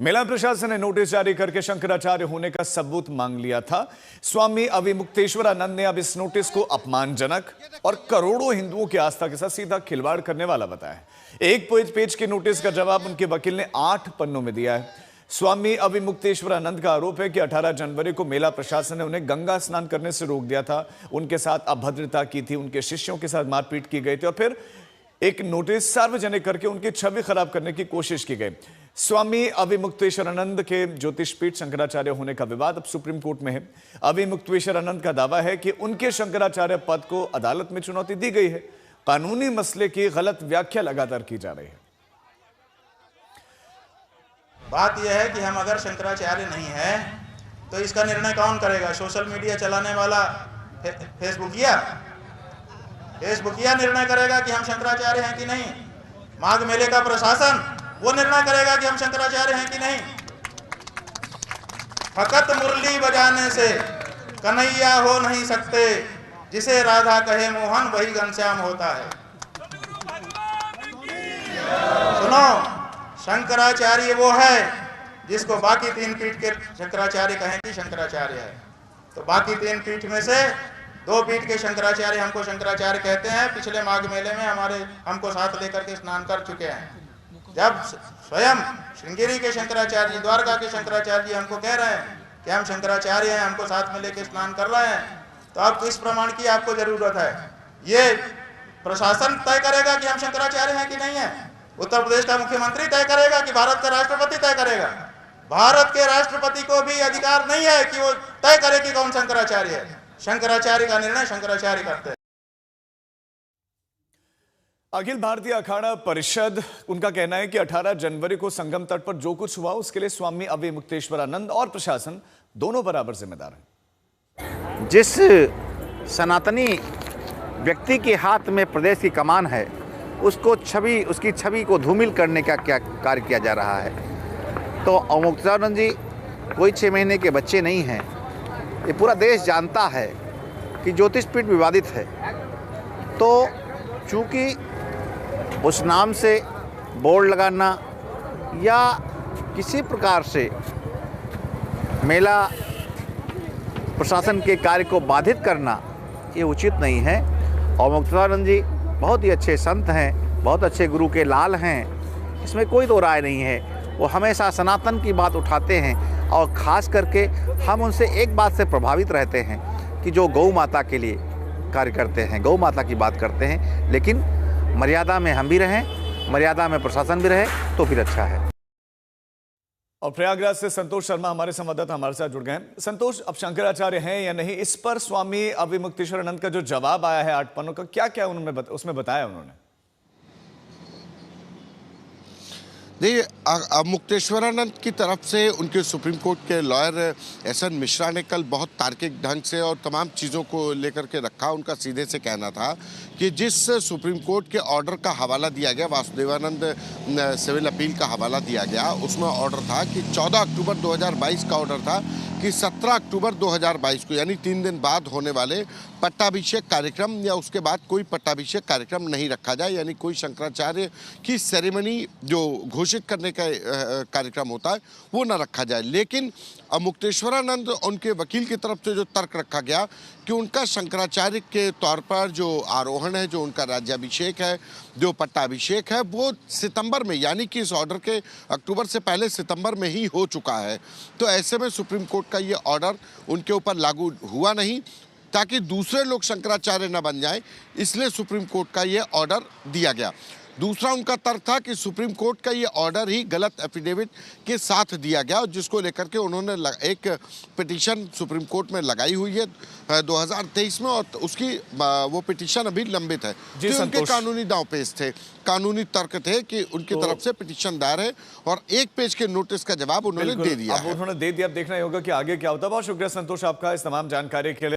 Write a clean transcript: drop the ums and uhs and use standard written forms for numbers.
मेला प्रशासन ने नोटिस जारी करके शंकराचार्य होने का सबूत मांग लिया था। स्वामी अविमुक्तेश्वरानंद ने अब इस नोटिस को अपमानजनक और करोड़ों हिंदुओं की आस्था के साथ सीधा खिलवाड़ करने वाला बताया। एक पेज के नोटिस का जवाब उनके वकील ने 8 पन्नों में दिया है। स्वामी अविमुक्तेश्वरानंद का आरोप है कि 18 जनवरी को मेला प्रशासन ने उन्हें गंगा स्नान करने से रोक दिया था, उनके साथ अभद्रता की थी, उनके शिष्यों के साथ मारपीट की गई थी और फिर एक नोटिस सार्वजनिक करके उनकी छवि खराब करने की कोशिश की गई। स्वामी अविमुक्तेश्वरानंद के ज्योतिषपीठ शंकराचार्य होने का विवाद अब सुप्रीम कोर्ट में है। अविमुक्तेश्वरानंद का दावा है कि उनके शंकराचार्य पद को अदालत में चुनौती दी गई है। कानूनी मसले की गलत व्याख्या लगातार की जा रही है। बात यह है कि हम अगर शंकराचार्य नहीं है तो इसका निर्णय कौन करेगा? सोशल मीडिया चलाने वाला फेसबुकिया निर्णय करेगा कि हम शंकराचार्य हैं कि नहीं। माघ मेले का प्रशासन वो निर्णय करेगा कि हम शंकराचार्य हैं कि नहीं। फकत मुरली बजाने से कन्हैया हो नहीं सकते, जिसे राधा कहे मोहन वही घनश्याम होता है। सुनो, शंकराचार्य वो है जिसको बाकी 3 पीठ के शंकराचार्य कहें कि शंकराचार्य है। तो बाकी 3 पीठ में से 2 पीठ के शंकराचार्य हमको शंकराचार्य कहते हैं। पिछले माघ मेले में हमको साथ लेकर के स्नान कर चुके हैं। जब स्वयं श्रृंगेरी के शंकराचार्य जी, द्वारका के शंकराचार्य जी हमको कह रहे हैं कि हम शंकराचार्य हैं, हमको साथ में लेकर स्नान कर रहे हैं, तो अब किस प्रमाण की आपको जरूरत है? ये प्रशासन तय करेगा कि हम शंकराचार्य हैं कि नहीं है। उत्तर प्रदेश का मुख्यमंत्री तय करेगा कि भारत का राष्ट्रपति तय करेगा? भारत के राष्ट्रपति को भी अधिकार नहीं है कि वो तय करे कि कौन शंकराचार्य है। शंकराचार्य का निर्णय शंकराचार्य करते हैं। अखिल भारतीय अखाड़ा परिषद, उनका कहना है कि 18 जनवरी को संगम तट पर जो कुछ हुआ उसके लिए स्वामी अविमुक्तेश्वरानंद और प्रशासन दोनों बराबर जिम्मेदार हैं। जिस सनातनी व्यक्ति के हाथ में प्रदेश की कमान है, उसकी छवि को धूमिल करने का क्या कार्य किया जा रहा है। तो अविमुक्तेश्वरानंद जी कोई 6 महीने के बच्चे नहीं हैं। ये पूरा देश जानता है कि ज्योतिषपीठ विवादित है। तो चूंकि उस नाम से बोर्ड लगाना या किसी प्रकार से मेला प्रशासन के कार्य को बाधित करना ये उचित नहीं है। अविमुक्तेश्वरानंद जी बहुत ही अच्छे संत हैं, बहुत अच्छे गुरु के लाल हैं, इसमें कोई दो राय नहीं है। वो हमेशा सनातन की बात उठाते हैं और ख़ास करके हम उनसे एक बात से प्रभावित रहते हैं कि जो गौ माता के लिए कार्य करते हैं, गौ माता की बात करते हैं, लेकिन मर्यादा में हम भी रहें, मर्यादा में प्रशासन भी रहे तो फिर अच्छा है। और प्रयागराज से संतोष शर्मा हमारे संवाददाता हमारे साथ जुड़ गए हैं। संतोष, अब शंकराचार्य हैं या नहीं, इस पर स्वामी अविमुक्तेश्वरानंद का जो जवाब आया है 8 पन्नों का, क्या क्या उसमें बताया उन्होंने? देखिए, मुक्तेश्वरानंद की तरफ से उनके सुप्रीम कोर्ट के लॉयर एसएन मिश्रा ने कल बहुत तार्किक ढंग से और तमाम चीज़ों को लेकर के रखा। उनका सीधे से कहना था कि जिस सुप्रीम कोर्ट के ऑर्डर का हवाला दिया गया, वासुदेवानंद सिविल अपील का हवाला दिया गया, उसमें ऑर्डर था कि 14 अक्टूबर 2022 का ऑर्डर था कि 17 अक्टूबर 2022 को, यानी 3 दिन बाद होने वाले पट्टाभिषेक कार्यक्रम या उसके बाद कोई पट्टाभिषेक कार्यक्रम नहीं रखा जाए, यानी कोई शंकराचार्य की सेरेमनी जो घोषित करने का कार्यक्रम होता है वो न रखा जाए। लेकिन मुक्तेश्वरानंद, उनके वकील की तरफ से जो तर्क रखा गया कि उनका शंकराचार्य के तौर पर जो आरोहण है, जो उनका राज्याभिषेक है, जो पट्टाभिषेक है, वो सितंबर में, यानी कि इस ऑर्डर के अक्टूबर से पहले सितंबर में ही हो चुका है। तो ऐसे में सुप्रीम कोर्ट का ये ऑर्डर उनके ऊपर लागू हुआ नहीं, ताकि दूसरे लोग शंकराचार्य न बन जाएं, इसलिए सुप्रीम कोर्ट का ये ऑर्डर दिया गया। दूसरा उनका तर्क था कि सुप्रीम कोर्ट का ये ऑर्डर ही गलत एफिडेविट के साथ दिया गया, जिसको लेकर के उन्होंने एक पिटीशन सुप्रीम कोर्ट में लगाई हुई है 2023 में, और उसकी वो पिटीशन अभी लंबित है। तो उनके कानूनी दांवपेच थे, कानूनी तर्क थे कि उनकी तरफ से पिटीशन दायर है और 1 पेज के नोटिस का जवाब उन्होंने दे दिया। अब उन्होंने दे दिया, अब देखना होगा कि आगे क्या होता है। बहुत शुक्रिया संतोष आपका इस तमाम जानकारी के लिए।